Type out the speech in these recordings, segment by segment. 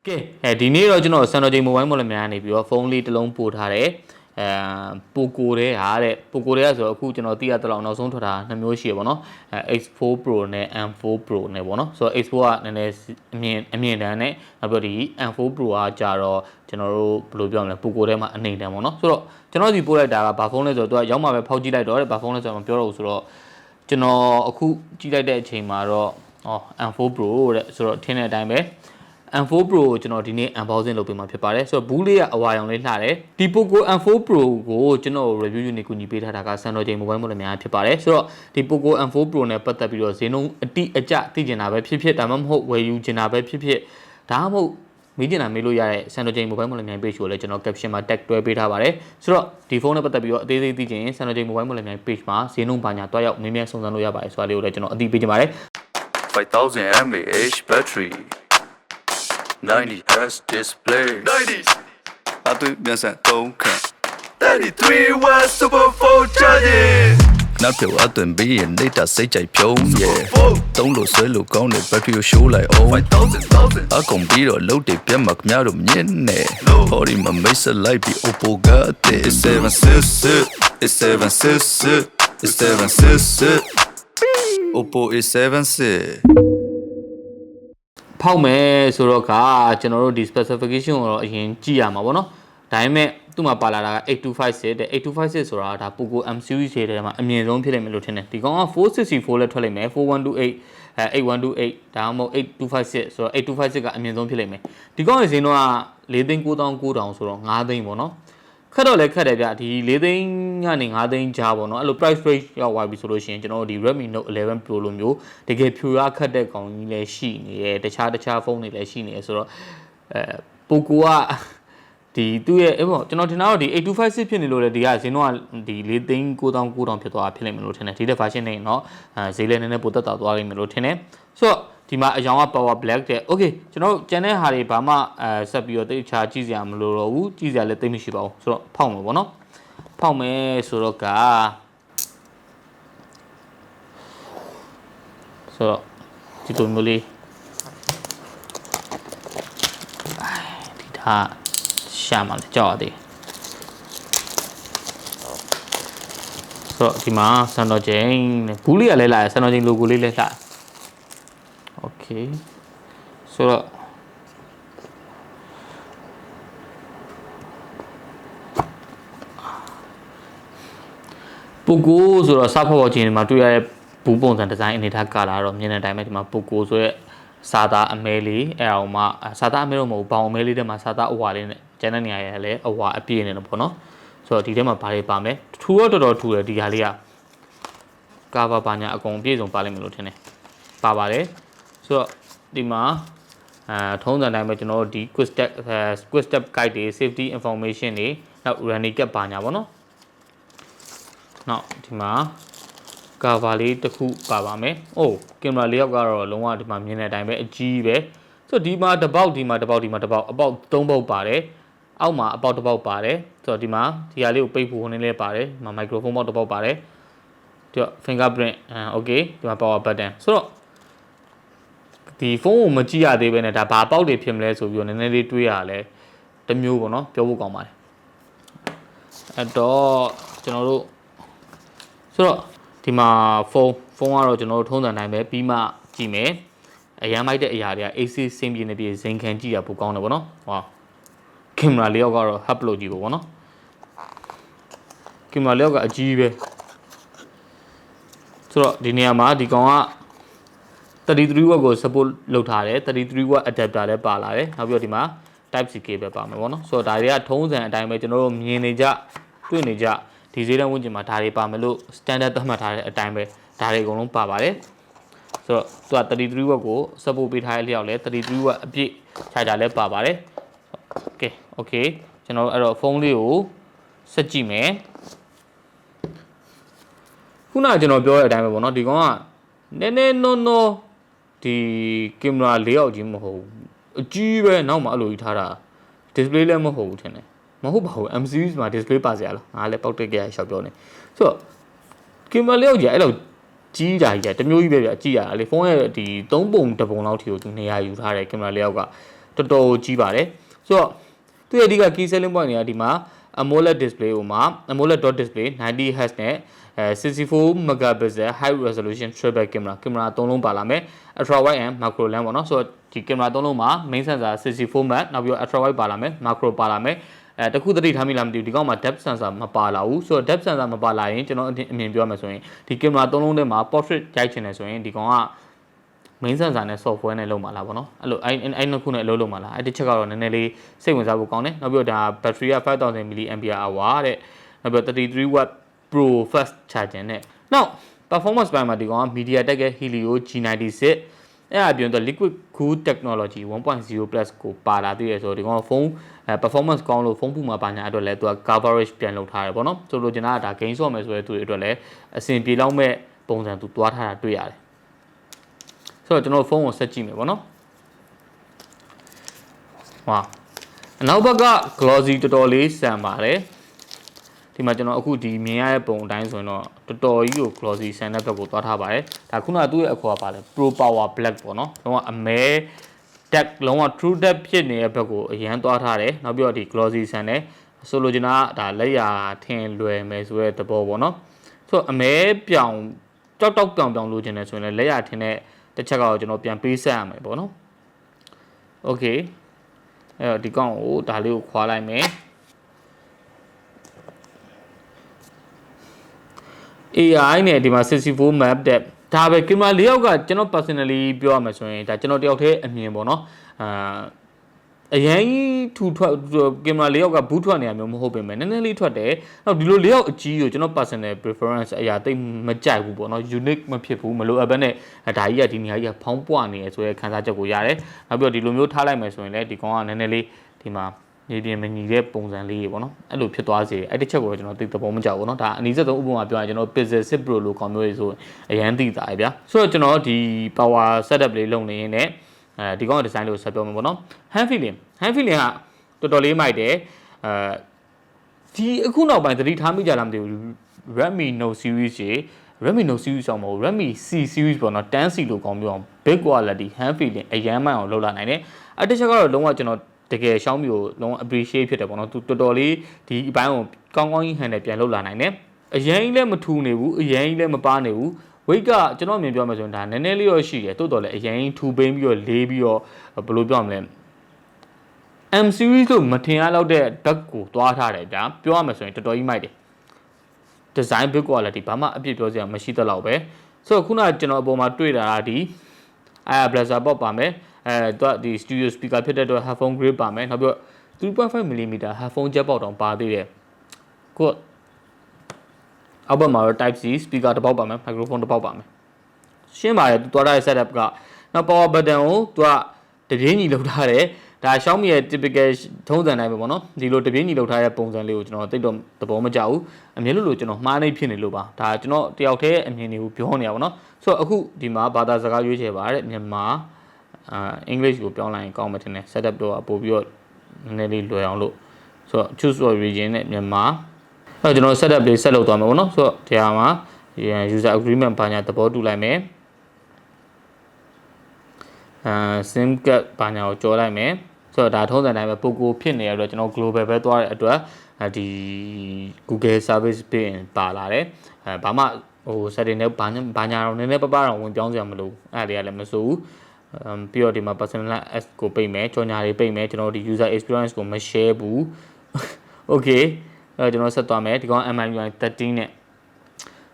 ကဲဒီနေ့တော့ကျွန်တော် Synology mobile model များနေပြီးတော့ဖုန်းလေးတစ်လုံးပို့ထားတယ်POCO တဲ့ဟာတဲ့ POCO တဲ့ဆိုတော့အခုကျွန်တော်သိရတဲ့လောက်နောက်ဆုံးထွက်တာနှစ်မျိုးရှိရပါတော့X4 Pro နဲ့ M4 Pro နဲ့ပေါ့နော်ဆိုတော့ X4 ကနည်းနည်းအမြင့်တန်းနဲ့နောက်ပြီးတော့ဒီ M4 Pro ကကြတော့ကျွန်တော်တို့ဘယ်လိုပြောမလဲ POCO ထဲမှာအနေတန်းပေါ့နော်ဆိုတော့ကျွန်တော်ဒီပို့လိုက်တာကဘာဖုန်းလဲဆိုတော့သူကရောက်မှပဲဖောက်ကြည့်လိုက်တော့တဲ့ဘာဖုန်းလဲဆိုတော့မပြောတော့ဘူးဆိုတော့ကျွန်တော်အခုကြည့်လိုက်တဲ့အချိန်မှာတော့M4 Pro တဲ့ဆိုတော့ထင်တဲ့အတိုင်းပဲ M4 Pro ကိုကျွန်တော်ဒီနေ့ unboxing လုပ်ပေးမှာဖြစ်ပါတယ်ဆိုတော့ဘူးလေးကအဝါရောင်လေးလှတယ်ဒီ POCO M4 Pro ကိုကျွန်တော် review ယူနေကူညီပေးထားတာက Synology mobile model များဖြစ်ပါတယ်ဆိုတော့ဒီ POCO M4 Pro နဲ့ပတ်သက်ပြီးတော့ဈေးနှုန်းအတိအကျသိကျင်တာပဲဖြစ်ဒါမှမဟုတ်ဝယ်ယူကျင်တာပဲဖြစ်ဒါမှမဟုတ်မေးကျင်တာမေးလို့ရတဲ့ Synology mobile model များ page ကိုလည်းကျွန်တော် caption မှာ tag တွဲပေးထားပါတယ်ဆိုတော့ဒီဖုန်းနဲ့ပတ်သက်ပြီးတော့အသေးစိတ်သိချင်ရင် Synology mobile model များ page မှာဈေးနှုန်းဘာညာတွားရောက်မေးမြန်းစုံစမ်းလို့ရပါတယ်ဆိုတာလေးကိုလည်းကျွန်တော်အသိပေးချင်ပါတယ် 5000 mAh battery 90Hz display 90s အသွေးမြန်ဆန်3ခန့်33 watt super phone charging နောက်ပြောအသွင်ပြီးရင်နေတာစိတ်ကြိုက်ဖြုံးရဲ့သုံးလို့ဆွဲလို့ကောင်းတဲ့ battery ကို show လိုက်အောင်5000အကုန်ပြီးတော့လုတ်တွေပြတ်မှခင်ဗျားတို့မြင်နေဟောဒီမှာမိတ်ဆက်လိုက်ပြီး Oppo ကတဲ့ 766 Oppo A76ဖောက်မယ်ဆိုတော့ကကျွန်တော်တို့ဒီ specification ကိုတော့အရင်ကြည့်ရမှာပေါ့နော်ဒါပေမဲ့သူ့မှာပါလာတာက8256တဲ့8256ဆိုတာဒါ POCO M series တွေထဲမှာအမြင့်ဆုံးဖြစ်လိမ့်မယ်လို့ထင်တယ်ဒီကောင်က464လည်းထွက်လိမ့်မယ်4128 8128ဒါမှမဟုတ်8256ဆိုတော့8256ကအမြင့်ဆုံးဖြစ်လိမ့်မယ်ဒီကောင်ရဲ့ဈေးနှုန်းက4,990,000ဆိုတော့5သိန်းပေါ့နော်ခက်တော့လည်းခက်တယ်ဗျဒီ4သိန်းကနေ5သိန်းကြားပေါ့နော်အဲ့လို price range ရောက်သွားပြီဆိုလို့ရှိရင်ကျွန်တော်တို့ဒီ Redmi Note 11 Pro လိုမျိုးတကယ်ဖြူရခက်တဲ့ကောင်ကြီးလည်းရှိနေတယ်တခြားဖုန်းတွေလည်းရှိနေတယ်ဆိုတော့POCO ကဒီသူ့ရဲ့ပေါ့ကျွန်တော်ထင်တာတော့ဒီ8256ဖြစ်နေလို့လေဒီကဈေးနှုန်းကဒီ4,990,000ဖြစ်သွားဖြစ်လိမ့်မယ်လို့ထင်တယ်ဒီတဲ့ version နဲ့เนาะဈေးလည်းနည်းနည်းပိုတက်တာသွားလိမ့်မယ်လို့ထင်တယ်ဆိုတော့ဒီမှာအရောင်က power black တဲ့ okay ကျွန်တော်ကျန်တဲ့ဟာတွေဘာမှဆက်ပြီးတော့တိတ်ချာကြည့်စရာမလိုတော့ဘူးကြည့်စရာလည်းတိတ်မရှိပါဘူးဆိုတော့ဖောက်မယ်ပေါ့နော်ဖောက်မယ်ဆိုတော့ဒီလိုမျိုးလေးဒီထားရှာမှလည်းကြောက်ရသေးဆိုတော့ဒီမှာ Synology ဘူးလေးကလည်းလာတယ် Synology logo လေးလည်းလာOkay ဆိုတော့POCO ဆိုတော့စဖောက်ခြင်းဒီမှာတွေ့ရတဲ့ဘူးပုံစံဒီဇိုင်းအနေထားကာလာတော့မြင်တဲ့အတိုင်းပဲဒီမှာ POCO ဆိုရဲစာသားအမဲလေးအဲ့အောင်မှစာသားအမဲတော့မဟုတ်ဘောင်အမဲလေးထဲမှာစာသားအဝါလေးနဲ့ကျန်တဲ့နေရာရလည်းအဝါအပြည့်နေတယ်ပေါ့နော်ဆိုတော့ဒီထဲမှာဘာတွေပါမလဲထူတော့တော်တော်ထူတယ်ဒီဟာလေးကကာဗာပါညာအကုန်ပြည့်စုံပါလိမ့်မယ်လို့ထင်တယ်ပါပါတယ်ဆိုတော့ဒီမှာထုံးစံတိုင်းပဲကျွန်တော်တို့ဒီ quick step guide တွေ safety information တွေနောက် running cap ပါညာပေါ့နော်နောက်ဒီမှာ cover လေးတစ်ခုပါပါမယ်။အိုးကင်မရာလေးယောက်ကတော့လုံးဝဒီမှာမြင်တဲ့အတိုင်းပဲအကြီးပဲ။ဆိုတော့ဒီမှာတစ်ပေါက်ဒီမှာတစ်ပေါက်အပေါက်3ပေါက်ပါတယ်။အောက်မှာအပေါက်တစ်ပေါက်ပါတယ်။ဆိုတော့ဒီမှာဒီဟာလေးကိုပိတ်ဖို့ဝင်နေလဲပါတယ်။ဒီမှာ microphone ပေါက်တစ်ပေါက်ပါတယ်။ဒီတော့ fingerprint okay ဒီမှာ power button ဆိုတော့ဒီဖုန်းကိုမကြည့်ရသေးပဲနဲ့ဒါဘာပေါက်တွေဖြစ်မလဲဆိုပြီးတော့နည်းနည်းလေးတွေးရလဲတမျိုးပေါ့နော်ပြောဖို့ကောင်းပါတယ်အဲ့တော့ကျွန်တော်တို့ဆိုတော့ဒီမှာဖုန်းကတော့ကျွန်တော်တို့ထုံးစံတိုင်းပဲပြီးမှကြည့်မယ်အရန်မိုက်တဲ့အရာတွေက AC စင်ပြေနေပြေဇင်ခံကြည့်ရပိုကောင်းတယ်ပေါ့နော်ဟောကင်မရာလေးယောက်ကတော့ hub လို့ကြည့်ပေါ့နော်ကင်မရာလေးယောက်ကအကြီးပဲဆိုတော့ဒီနေရာမှာဒီကောင်က33 watt ကို support လုပ်ထားတယ်33 watt adapter လည်းပါလာတယ်နောက်ပြီးတော့ဒီမှာ type C cable ပါမယ်ပေါ့နော်ဆိုတော့ဒါတွေကထုံးစံအတိုင်းပဲကျွန်တော်တို့မြင်နေကြတွေ့နေကြဒီဈေးတန်းဝန်းကျင်မှာဒါတွေပါမယ်လို့ standard သတ်မှတ်ထားတဲ့အတိုင်းပဲဒါတွေအကုန်လုံးပါပါတယ်ဆိုတော့သူက33 watt ကို support ပေးထားတဲ့လျောက်လဲ33 watt အပြည့် charger လည်းပါပါတယ် okay ကျွန်တော်တို့အဲ့တော့ဖုန်းလေးကိုဆက်ကြည့်မယ်ခုနကကျွန်တော်ပြောတဲ့အတိုင်းပဲပေါ့နော်ဒီကောင်ကနည်းနည်းနော်ဒီကင်မရာလေးယောက်ကြီးမဟုတ်ဘူးအကြီးပဲနောက်မှအဲ့လိုကြီးထားတာ display လည်းမဟုတ်ဘူးထင်တယ်မဟုတ်ပါဘူး M series မှာ display ပါစရာလားငါလည်းပောက်တက်ကြရရှောက်ပြောနေဆိုတော့ကင်မရာလေးယောက်ကြီးအဲ့လိုကြီးတာကြီးတမျိုးကြီးပဲပြကြည့်ရတာလေဖုန်းရဲ့ဒီ3ပုံ1ပုံလောက်ထိကိုသူနေရာယူထားတယ်ကင်မရာလေးယောက်က တော်တော်ကြီးပါတယ်ဆိုတော့သူရဲ့အဓိက key selling point တွေကဒီမှာ AMOLED display ဟိုမှာ AMOLED dot display 90Hz နဲ့64 megapixel high resolution triple camera 3လုံးပါလာမယ် ultra wide and macro lens ပေါ့နော်ဆိုတော့ဒီ camera 3လုံးမှာ main sensor 64 meg နောက်ပြီးတော့ ultra wide ပါလာမယ် macro ပါလာမယ်တခုသတိထားမိလားမသိဘူးဒီကောင်မှာ depth sensor မပါလာဘူးဆိုတော့ depth sensor မပါလာရင်ကျွန်တော်အမြင်ပြောရမယ်ဆိုရင်ဒီ camera 3လုံးထဲမှာ portrait ရိုက်ချင်တယ်ဆိုရင်ဒီကောင်က main sensor နဲ့ software နဲ့လုံးပါလားပေါ့နော်အဲ့လိုအဲ့နှစ်ခုနဲ့အလုပ်လုပ်ပါလားအဲ့တစ်ချက်ကတော့နည်းနည်းလေးစိတ်ဝင်စားဖို့ကောင်းတယ်နောက်ပြီးတော့ဒါ battery က 5000 mAh တဲ့နောက်ပြီးတော့33 watt pro fast charging နဲ့နောက် performance ပိုင်းမှာဒီကောင်က MediaTek ရဲ့ Helio G96 အဲ့အပြင်တော့ liquid cool technology 1.0 plus ကိုပါလာသေးရဆိုတော့ဒီကောင်ကဖုန်းperformance ကောင်းလို့ဖုန်းပူမှာပါညာအတွက်လည်းသူက coverage ပြန်လုပ်ထားတယ်ပေါ့နော်ဆိုလိုချင်တာကဒါ gain ဆော့မယ်ဆိုတဲ့သူတွေအတွက်လည်းအဆင်ပြေလောက်မဲ့ပုံစံသူတွားထားတာတွေ့ရတယ်ဆိုတော့ကျွန်တော်ဖုန်းကိုဆက်ကြည့်မယ်ပေါ့နော်ဟွာအနောက်ဘက်က glossy တော်တော်လေးဆန်ပါတယ်ဒီမှာကျွန်တော်အခုဒီမြင်ရတဲ့ပုံအတိုင်းဆိုရင်တော့တော်တော်ကြီးကို glossy ဆန်တဲ့ဘက်ကိုသွားထားပါတယ်ဒါခုနကသူ့ရဲ့အခေါ်ကပါလဲ pro power black ပေါ့နော်လုံးဝအမဲ deck လုံးဝ true deck ဖြစ်နေတဲ့ဘက်ကိုအရန်သွားထားတယ်နောက်ပြီးတော့ဒီ glossy ဆန်နဲ့ဆိုလိုချင်တာကဒါလက်ရာထင်လွယ်မယ်ဆိုတဲ့သဘောပေါ့နော်ဆိုတော့အမဲပြောင်တောက်ပြောင်လိုချင်တယ်ဆိုရင်လည်းလက်ရာထင်တဲ့တစ်ချက်ကတော့ကျွန်တော်ပြန်ပေးဆက်ရမယ်ပေါ့နော်โอเคအဲ့တော့ဒီကောင်ကိုဒါလေးကိုခွာလိုက်မယ် AI နဲ့ဒီမှာ64 map depth ဒါပဲကင်မရာ၄ယောက်ကကျွန်တော် personally ပြောရမယ်ဆိုရင်ဒါကျွန်တော်တယောက်တည်းအမြင်ပေါ့နော်အရင်ထူထွက်ကင်မရာ၄ယောက်ကဘူးထွက်နေရမျိုးမဟုတ်ပေမဲ့နည်းနည်းလေးထွက်တယ်နောက်ဒီလို၄ယောက်အကြီးကိုကျွန်တော် personal preference အရာတိတ်မကြိုက်ဘူးပေါ့နော် unique မဖြစ်ဘူးမလိုအပ်ဘဲနဲ့ဒါကြီးကဒီနေရာကြီးကဖောင်းပွားနေရဆိုတဲ့ခံစားချက်ကိုရတယ်နောက်ပြီးတော့ဒီလိုမျိုးထားလိုက်မယ်ဆိုရင်လည်းဒီကောင်ကနည်းနည်းလေးဒီမှာနေပြင်မညီတဲ့ပုံစံလေးတွေပေါ့နော်အဲ့လိုဖြစ်သွားစေအဲ့တစ်ချက်ကိုကျွန်တော်သိသဘောမကျဘူးเนาะဒါအနည်းဆုံးဥပမာပြောရင်ကျွန်တော် Pixel 6 Pro လို့ကောင်မျိုးတွေဆိုအရန်သိတာဗျာဆိုတော့ကျွန်တော်ဒီ power setup လေးလုပ်နေရင်လည်းဒီကောင် design လို့ဆက်ပြောမှာပေါ့နော် hand feeling ကတော်တော်လေးမိုက်တယ်ဒီအခုနောက်ပိုင်းသတိထားမိကြလားမသိဘူး Redmi Note series ကြီး Redmi Note series အောင်မဟုတ် Redmi C series ပေါ့နော် 10C လို့ကောင်မျိုးအောင် big quality hand feeling အရန်မိုက်အောင်လုပ်လာနိုင်တယ်အဲ့တစ်ချက်ကတော့လုံးဝကျွန်တော်တကယ်ရှောင်းမျိုးလုံးဝ appreciate ဖြစ်တယ်ပေါ့နော်သူတော်တော်လေးဒီအပိုင်းကိုကောင်းကောင်းကြီးဟန်နဲ့ပြန်လုပ်လာနိုင်တယ်အရင်ကြီးလည်းမထူနေဘူးအရင်ကြီးလည်းမပါနေဘူး weight ကကျွန်တော်မြင်ပြောမယ်ဆိုရင်ဒါနည်းနည်းလေးရောရှိတယ်တိုးတော်လည်းအရင်ထူပိန်းပြီးတော့လေးပြီးတော့ဘယ်လိုပြောမလဲ M series လို့မထင်ရတော့တဲ့ဘက်ကိုသွားထားတယ်ဗျာပြောရမယ်ဆိုရင်တော်တော်ကြီးမိုက်တယ် design build quality ဘာမှအပြည့်ပြောစရာမရှိတော့ပဲဆိုတော့ခုနကကျွန်တော်အပေါ်မှာတွေ့တာကဒီ blazer pop ပါမယ်သူကဒီ studio speaker ဖြစ်တဲ့အတွက် headphone grip ပါမယ်နောက်ပြီးတော့ 3.5mm headphone jack ပေါက်တောင်ပါသေးတယ်ကိုအောက်ဘက်မှာတော့ type C speaker တစ်ပေါက်ပါမယ် microphone တစ်ပေါက်ပါမယ်ရှင်းပါတယ်သူသွားတဲ့ setup ကနောက် power button ကိုသူကတပြေးညီလောက်ထားတယ်ဒါ Xiaomi ရဲ့ typical ထုံးစံတိုင်းပဲပေါ့နော်ဒီလိုတပြေးညီလောက်ထားတဲ့ပုံစံလေးကိုကျွန်တော်သိတော့သဘောမကျဘူးအမြင်လို့ကျွန်တော်မှားနေဖြစ်နေလို့ပါဒါကျွန်တော်တယောက်တည်းအမြင်တွေကိုပြောနေရပါတော့ဆိုတော့အခုဒီမှာဘာသာစကားရွေးချယ်ပါတဲ့မြန်မာEnglish ကိုပြောင်းလိုက်ရင်ကောင်းမှထင်တယ် setup တော့ပို့ပြီးတော့နည်းနည်းလေးလွယ်အောင်လို့ဆိုတော့ choose for region နဲ့မြန်မာအဲ့တော့ကျွန်တော် setup လေးဆက်လုပ်သွားမှာပေါ့နော်ဆိုတော့ဒီဟာမှာ user agreement ဘာညာသဘောတူလိုက်မယ်sim card ဘာညာကိုကြော်လိုက်မယ်ဆိုတော့ဒါထုံးစံတိုင်းပဲ POCO ဖြစ်နေရတော့ကျွန်တော် global ပဲသွားတဲ့အတွက်ဒီ Google service ပြင်ပါလာတယ်ဘာမှဟို setting နဲ့ဘာညာတော့နည်းနည်းပပတော့ဝင်ပြောင်းစရာမလိုအဲ့ဒါတွေကလည်းမစိုးဘူးပြီးတော့ဒီမှာ personal s ကိုပိတ်မယ်ကြော်ညာတွေပိတ်မယ်ကျွန်တော်ဒီ user experience ကိုမ share ဘူး okay ကျွန်တော်ဆက်သွားမယ်ဒီကောင် MMTR 13နဲ့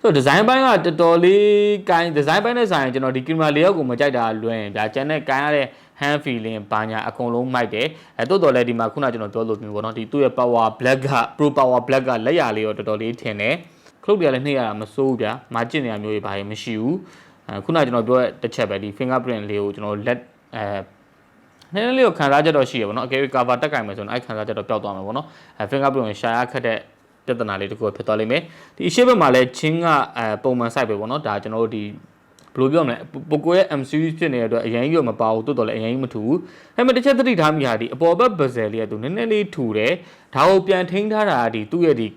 ဆိုတော့ design ပိုင်းကတော်တော်လေးကိုင်း design ပိုင်းနဲ့ဆိုင်ရင်ကျွန်တော်ဒီ camera layout ကိုမကြိုက်တာလွယ်ရင်ဒါကျန်တဲ့ကိုင်းရတဲ့ hand feeling ဘာညာအကုန်လုံးမိုက်တယ်တိုးတော်လည်းဒီမှာခုနကျွန်တော်ပြောလို့မျိုးပေါ့နော်ဒီသူ့ရဲ့ power black က pro power black ကလက်ရလေးရောတော်တော်လေးထင်တယ်ခလုတ်တွေကလည်းနှိမ့်ရတာမစိုးဘူးဗျာမာကျင့်နေရမျိုးတွေဘာတွေမရှိဘူးခုနကျွန်တော်ပြောတဲ့တစ်ချက်ပဲဒီ fingerprint လေးကိုကျွန်တော်လက်နည်းနည်းလေးကိုခံစားချက်တော့ရှိရပါတော့အကယ်၍ cover တက်ကင်မယ်ဆိုရင်အဲ့ခံစားချက်တော့ပျောက်သွားမှာပေါ့နော်fingerprint ကိုရှာရခက်တဲ့ပြဿနာလေးတခုဖြစ်သွားလိမ့်မယ်ဒီအရှိဘက်မှာလည်းချင်းကပုံမှန် site ပဲပေါ့နော်ဒါကျွန်တော်တို့ဒီဘယ်လိုပြောမလဲ POCO ရဲ့ M series ဖြစ်နေတဲ့အတွက်အရင်ကြီးမပါဘူးတိုးတော်လည်းအရင်ကြီးမထူဘူးအဲ့မဲ့တစ်ချက်သတိထားမိတာဒီအပေါ်ဘက် bezel လေးကသူနည်းနည်းလေးထူတယ်ဒါကိုပြန်ထိန်းထားတာဒီသူ့ရဲ့ဒီ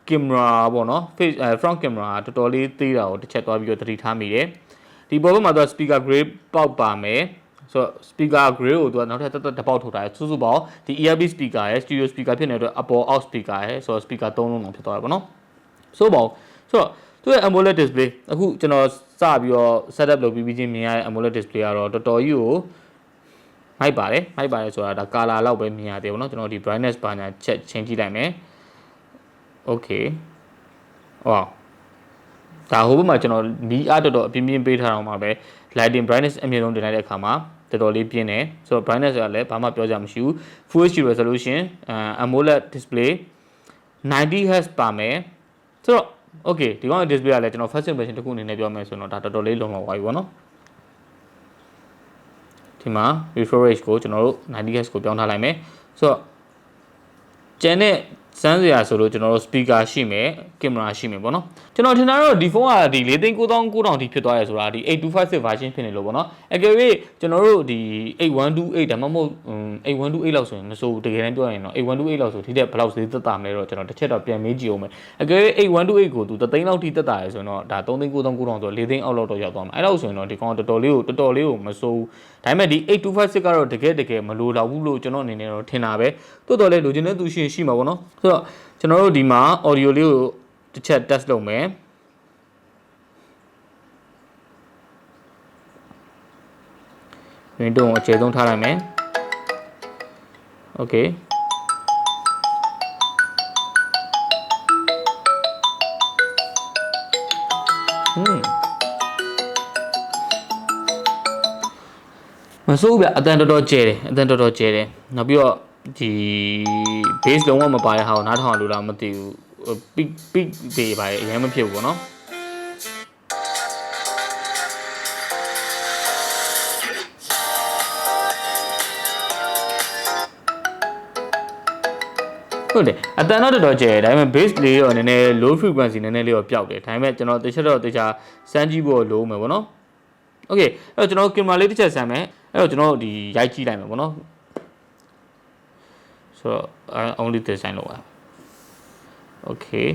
camera ပေါ့နော် face front camera တော်တော်လေးသေးတာကိုတစ်ချက်သွားပြီးတော့သတိထားမိတယ်ဒီပေါ်ဘက်မှာတော့ speaker grade ပေါက်ပါမယ် ဆိုတော့ speaker grade ကိုသူကနောက်ထပ်တစ်ပေါက်ထုတ်ထားတယ်စုစုပေါင်းဒီ earpiece speaker ရဲ့ stereo speaker ဖြစ်နေတဲ့အတွက် အပေါ် out speaker ရဲ့ဆိုတော့ speaker 3လုံးလုံးဖြစ်သွားတယ်ပေါ့နော်ဆိုတော့သူရဲ့ AMOLED display အခုကျွန်တော်စပြီးတော့ setup လုပ်ပြီးချင်းမြင်ရတဲ့ AMOLED display ကတော့တော်တော်ကြီးကိုမိုက်ပါတယ်ဆိုတာဒါ color လောက်ပဲမြင်ရတယ်ပေါ့နော်ကျွန်တော်ဒီ brightness ဘာညာချက်ချင်းကြည့်လိုက်မယ် okay ဟောဒါဟိုဘက်မှာကျွန်တော်မီးအားတော်တော်အပြင်းပြင်းပေးထားအောင်ပါပဲ lighting brightness အမြင့်ဆုံးတင်လိုက်တဲ့အခါမှာတော်တော်လေးပြင်းတယ်ဆိုတော့ brightness ကလည်းဘာမှပြောကြမရှိဘူး full HD resolution AMOLED display 90Hz ပါမယ်ဆိုတော့ okay ဒီကောင် display ကလည်းကျွန်တော် first impression တစ်ခုအနေနဲ့ပြောမယ်ဆိုတော့ဒါတော်တော်လေးလုံလောက်သွားပြီပေါ့နော်ဒီမှာ refresh rate ကိုကျွန်တော်တို့ 90Hz ကိုပြောင်းထားလိုက်မယ်ဆိုတော့ကျန်တဲ့စမ်းစရာဆိုလို့ကျွန်တော်တို့ speaker ရှိမယ် camera ရှိမယ်ပေါ့နော်ကျွန်တော်ထင်တာတော့ဒီဖုန်းကဒီ4,900,000ထိဖြစ်သွားရဲဆိုတာဒီ8256 version ဖြစ်နေလို့ပေါ့နော်အကယ်၍ကျွန်တော်တို့ဒီ8128ဒါမှမဟုတ်8128လောက်ဆိုရင်မစိုးတကယ်တမ်းပြောရင်တော့8128လောက်ဆိုထိတဲ့ဘယ်လောက်ဈေးသက်သာမလဲတော့ကျွန်တော်တစ်ချက်တော့ပြန်မေးကြည့်အောင်မယ်အကယ်၍8128ကိုသူ3သိန်းလောက်ထိသက်သာရဲဆိုရင်တော့ဒါ3,900,000ဆို4သိန်းအောက်လောက်တော့ရောက်သွားမှာအဲ့လောက်ဆိုရင်တော့ဒီကောင်တော်တော်လေးကိုမစိုးဒါပေမဲ့ဒီ8256ကတော့တကယ်မလိုတော့ဘူးလို့ကျွန်တော်အနေနဲ့တော့ထင်တာပဲတိုးတော်လေးလိုချင်တဲ့သူရှိမှာပေါ့နော်ဆိုတော့ကျွန်တော်တို့ဒီမှာ audio လေးကိုတစ်ချက် test လုပ်မယ် window ကိုအခြေဆုံးထားလိုက်မယ် okay မစိုးဗျအတန်တော်တော်ကျဲတယ်နောက်ပြီးတော့ဒီ base လုံးဝမပါတဲ့ဟာကိုနားထောင်လို့လားမသိဘူး peak တွေပါအရင်မဖြစ်ဘူးပေါ့နော်ဟုတ်တယ်အတန်တော့တော်တော်ကျဲတယ်ဒါပေမဲ့ base လေးတော့နည်းနည်း low frequency နည်းနည်းလေးတော့ပျောက်တယ်ဒါပေမဲ့ကျွန်တော်တခြားစမ်းကြည့်ဖို့လိုမယ်ပေါ့နော် okay အဲ့တော့ကျွန်တော် camera လေးတစ်ချက်ဆမ်းမယ်အဲ့တော့ကျွန်တော်ဒီရိုက်ကြည့်လိုက်မယ်ပေါ့နော်ဆိုတော့ only this sign လောက်ပါ okay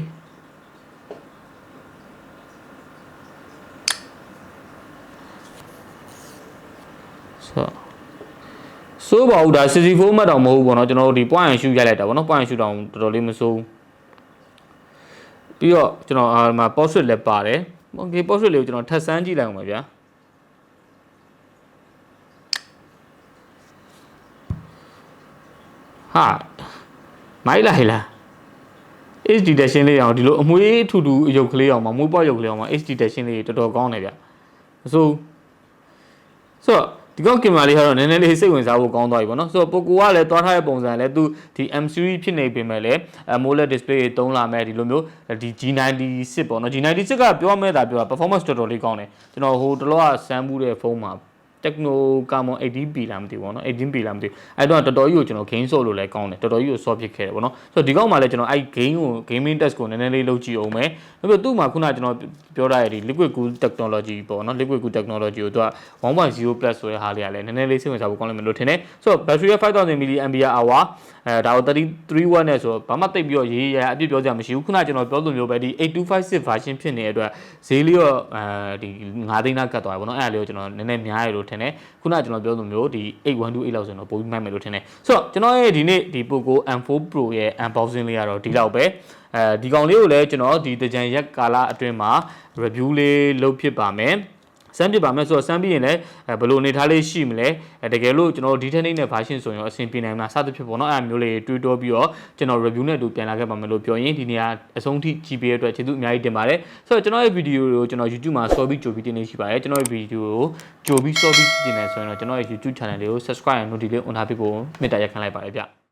ဆိုပါဦးဒါ64မှတ်တော့မဟုတ်ဘူးပေါ့နော်ကျွန်တော်တို့ဒီ point and shoot ရိုက်လိုက်တာပေါ့နော် point and shoot တောင်တော်တော်လေးမစိုးဘူးပြီးတော့ကျွန်တော်ဒီမှာ portrait လည်းပါတယ် okay portrait လေးကိုကျွန်တော်ထပ်ဆန်းကြည့်လိုက်အောင်ပါဗျာဟာမိုက်လိုက်လား HD detection လေးအောင်ဒီလိုအမွှေးထူထူရုပ်ကလေးအောင်မွေးပွားရုပ်ကလေးအောင် HD detection လေးတော်တော်ကောင်းတယ်ဗျဆိုတော့ဒီကောက်ကင်မရာလေးကတော့နည်းနည်းလေးစိတ်ဝင်စားဖို့ကောင်းသွားပြီပေါ့နော်ဆိုတော့ POCO ကလည်းသွားထားတဲ့ပုံစံလည်းသူဒီ M series ဖြစ်နေပေမဲ့လည်း AMOLED display တွေသုံးလာမဲ့ဒီလိုမျိုးဒီ G96 ပေါ့နော် G96 ကပြောမဲ့တာပြောတာ performance တော်တော်လေးကောင်းတယ်ကျွန်တော်ဟိုတလောကစမ်းမှုတဲ့ဖုန်းမှာ Techno Camon 18P လားမသိဘူးပေါ့နော် 18P လားမသိဘူးအဲ့တော့တော်တော်ကြီးကိုကျွန်တော် game ဆော့လို့လည်းကောင်းတယ်တော်တော်ကြီးကို ဆော့ဖြစ်ခဲ့တယ်ပေါ့နော်ဆိုတော့ဒီကောက်မှာလည်းကျွန်တော်အဲ့ gaming test ကိုနည်းနည်းလေးလုပ်ကြည့်အောင်မယ်နောက်ပြီးသူ့မှာခုနကျွန်တော်ပြောထားရတဲ့ liquid cool technology ပေါ့နော် liquid cool technology ကိုသူက 1.0 plus ဆိုတဲ့ဟာလေးကလည်းနည်းနည်းလေးစိတ်ဝင်စားဖို့ကောင်းလိမ့်မယ်လို့ထင်တယ်ဆိုတော့ battery 5000 mAh ဒါကို33 watt နဲ့ဆိုတော့ဘာမှတိတ်ပြီးတော့ရေးရအပြည့်ပြောကြမရှိဘူးခုနကျွန်တော်ပြောလိုမျိုးပဲဒီ8256 version ဖြစ်နေတဲ့အတွက်ဈေးလေးတော့ဒီ9သိန်းလောက်ကတ်သွားပြီပေါ့နော်အဲ့ဒါလေးကိုကျွန်တော်နည်းနည်းများရလို့ထင်တယ်ခုနကျွန်တော်ပြောလိုမျိုးဒီ8128လောက်ဆိုတော့ပိုပြီးမှတ်မယ်လို့ထင်တယ်ဆိုတော့ကျွန်တော်ရဲ့ဒီနေ့ဒီ POCO M4 Pro ရဲ့ unboxing လေးကတော့ဒီလောက်ပဲဒီကောင်လေးကိုလည်းကျွန်တော်ဒီတကြံရက်ကာလအတွင်းမှာ review လေးလုပ်ဖြစ်ပါမယ်စမ်းပြပါမယ်ဆိုတော့စမ်းပြီးရင်လည်းဘယ်လိုအနေထားလေးရှိမလဲတကယ်လို့ကျွန်တော်ဒီထက်နေနဲ့ version ဆိုရင်တော့အဆင်ပြေနိုင်မှာစသဖြင့်ပေါ့နော်အဲ့မျိုးလေးတွေးတောပြီးတော့ကျွန်တော် review နဲ့တူပြန်လာခဲ့ပါမယ်လို့ပြောရင်ဒီနေ့ကအဆုံးထိကြည့်ပေးရတဲ့အတွက်ကျေးဇူးအများကြီးတင်ပါတယ်ဆိုတော့ကျွန်တော်ရဲ့ video ကိုကျွန်တော် YouTube မှာစောပြီးကြိုပြီးတင်နေရှိပါတယ်ကျွန်တော်ရဲ့ video ကိုကြိုပြီးစောပြီးတင်နေဆိုရင်တော့ကျွန်တော်ရဲ့ YouTube channel လေးကို subscribe and notification လေး on ထားပေးဖို့မေတ္တာရပ်ခံလိုက်ပါတယ်ဗျ